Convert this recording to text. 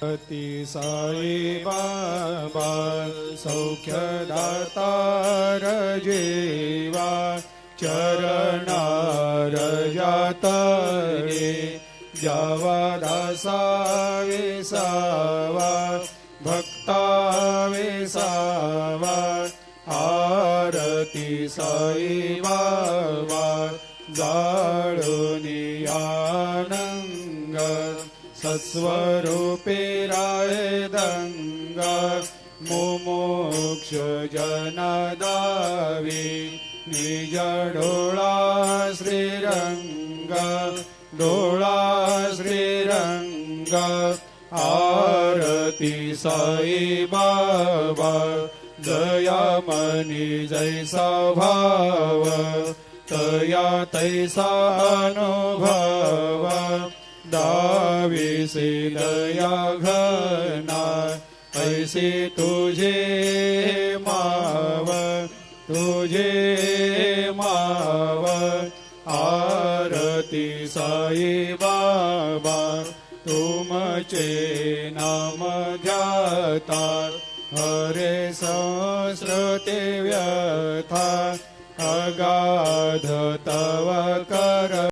अति साई बाबा सौख्यदातार जेवा चरणार जातरे जावा दासा विसावा भक्ता विसावा आरती साई बाबा जाळुनी आनंग सत्स्वरूपे राय दंग मुमुक्ष जनदावी निज डोळा श्रीरंग डोळा श्रीरंग आरती साई बाबा जया मनी जैसा भाव तया तैसा अनुभव दाविसे दया घना ऐसे तुझे माव आरती साई बाबा तुमचे नाम ध्याता हरे संस्कृते व्यथा अगाध तव कर